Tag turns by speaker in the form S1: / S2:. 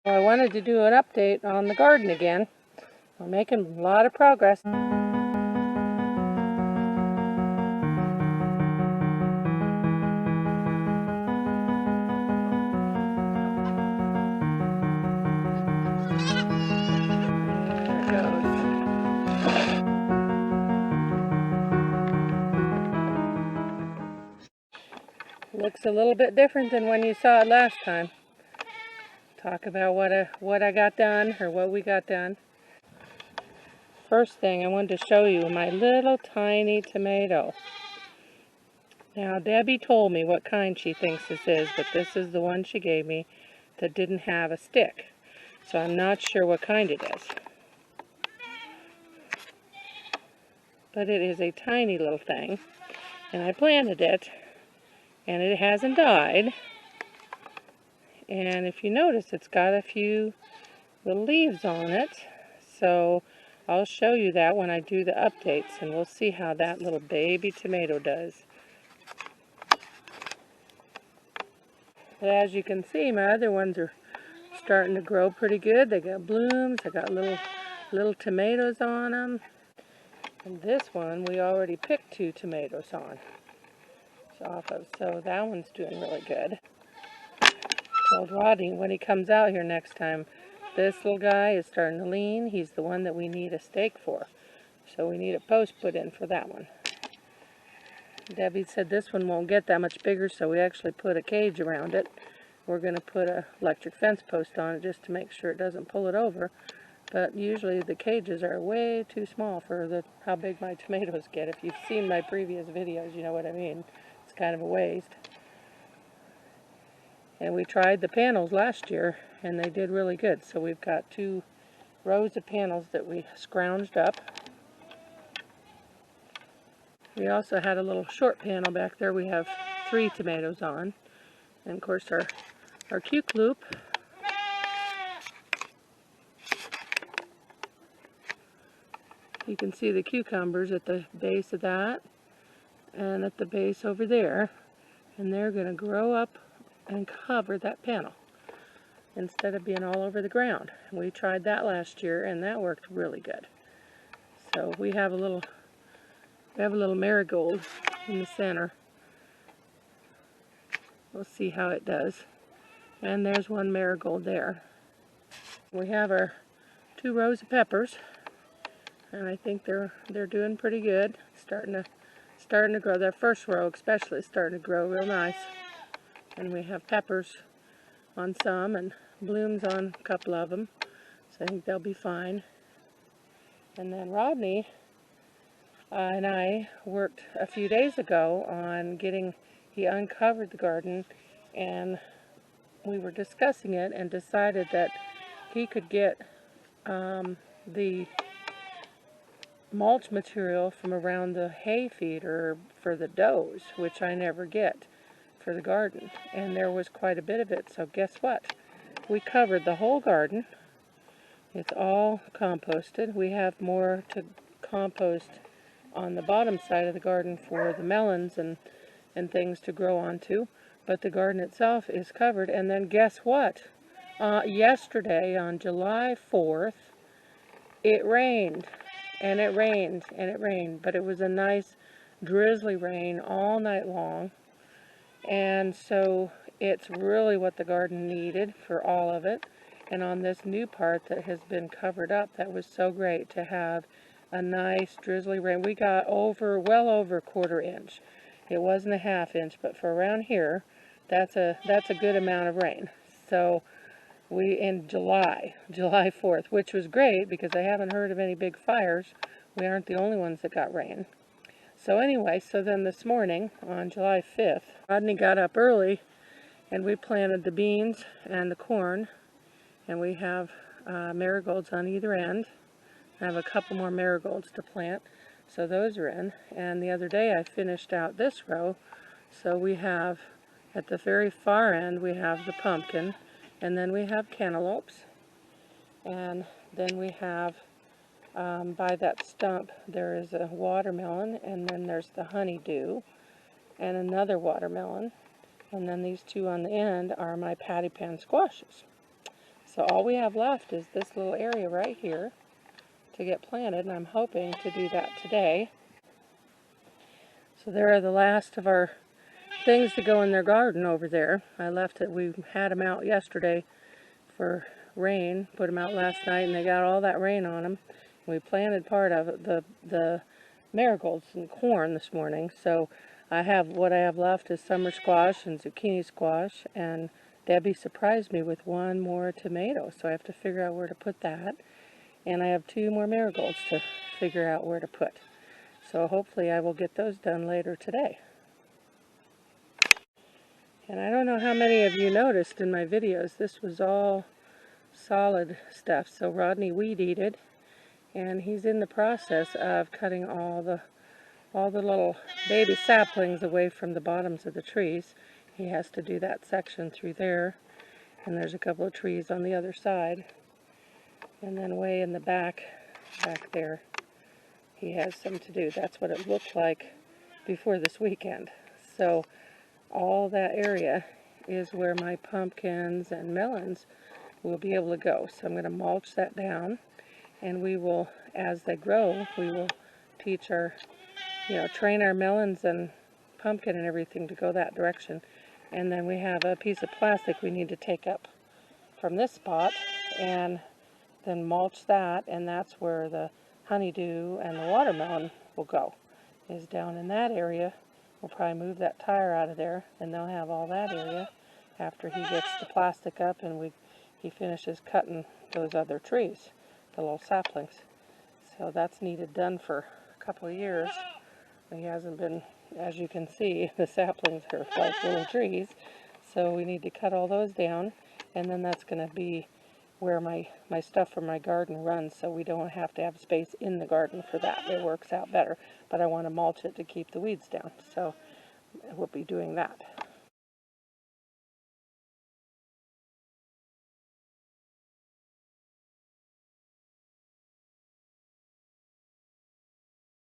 S1: Well, I wanted to do an update on the garden again. We're making a lot of progress. There it goes. Looks a little bit different than when you saw it last time. Talk about what I got done, or what we got done. First thing I wanted to show you my little tiny tomato. Now Debbie told me what kind she thinks this is, but this is the one she gave me that didn't have a stick. So I'm not sure what kind it is. But it is a tiny little thing, and I planted it, and it hasn't died. And if you notice, it's got a few little leaves on it. So I'll show you that when I do the updates, and we'll see how that little baby tomato does. But as you can see, my other ones are starting to grow pretty good. They got blooms. I got little tomatoes on them. And this one we already picked 2 tomatoes on. Off of, so that one's doing really good. Told Rodney when he comes out here next time, this little guy is starting to lean. He's the one that we need a stake for. So we need a post put in for that one. Debbie said this one won't get that much bigger, so we actually put a cage around it. We're going to put an electric fence post on it just to make sure it doesn't pull it over. But usually the cages are way too small for how big my tomatoes get. If you've seen my previous videos, you know what I mean. It's kind of a waste. And we tried the panels last year, and they did really good. So we've got 2 rows of panels that we scrounged up. We also had a little short panel back there. We have 3 tomatoes on. And of course our cuke loop. You can see the cucumbers at the base of that and at the base over there. And they're going to grow up and cover that panel instead of being all over the ground. We tried that last year, and that worked really good. So we have a little marigold in the center. We'll see how it does. And there's one marigold there. We have our 2 rows of peppers, and I think they're doing pretty good. Starting to grow. That first row especially is starting to grow real nice. And we have peppers on some and blooms on a couple of them. So I think they'll be fine. And then Rodney and I worked a few days ago on he uncovered the garden, and we were discussing it and decided that he could get the mulch material from around the hay feeder for the does, which I never get for the garden. And there was quite a bit of it, so guess what? We covered the whole garden. It's all composted. We have more to compost on the bottom side of the garden for the melons and things to grow onto, but the garden itself is covered. And then guess what? Yesterday on July 4th, it rained, and it rained, and it rained, but it was a nice drizzly rain all night long, and so it's really what the garden needed for all of it. And on this new part that has been covered up, that was so great to have a nice drizzly rain. We got well over a 1/4 inch. It wasn't a 1/2 inch, but for around here, that's a good amount of rain. So in July 4th, which was great because I haven't heard of any big fires. We aren't the only ones that got rain. So anyway, so then this morning on July 5th, Rodney got up early and we planted the beans and the corn, and we have marigolds on either end. I have a couple more marigolds to plant, so those are in. And the other day I finished out this row, so we have at the very far end we have the pumpkin, and then we have cantaloupes, and then we have by that stump there is a watermelon, and then there's the honeydew and another watermelon, and then these 2 on the end are my patty pan squashes. So all we have left is this little area right here to get planted, and I'm hoping to do that today. So there are the last of our things to go in their garden over there. I left it, we had them out yesterday for rain, put them out last night, and they got all that rain on them. We planted part of it, the marigolds and corn this morning, so what I have left is summer squash and zucchini squash, and Debbie surprised me with one more tomato, so I have to figure out where to put that. And I have 2 more marigolds to figure out where to put. So hopefully I will get those done later today. And I don't know how many of you noticed in my videos, this was all solid stuff. So Rodney weed-eated, and he's in the process of cutting all the little baby saplings away from the bottoms of the trees. He has to do that section through there, and there's a couple of trees on the other side. And then way in the back there, he has some to do. That's what it looked like before this weekend. So all that area is where my pumpkins and melons will be able to go. So I'm going to mulch that down, and we will, as they grow, we will teach our, train our melons and pumpkin and everything to go that direction. And then we have a piece of plastic we need to take up from this spot and then mulch that, and that's where the honeydew and the watermelon will go, is down in that area. We'll probably move that tire out of there, and they'll have all that area after he gets the plastic up and he finishes cutting those other trees, the little saplings. So that's needed done for a couple of years. He hasn't been, as you can see, the saplings are like little trees, so we need to cut all those down, and then that's going to be where my stuff from my garden runs, so we don't have to have space in the garden for that. It works out better, but I want to mulch it to keep the weeds down, so we'll be doing that.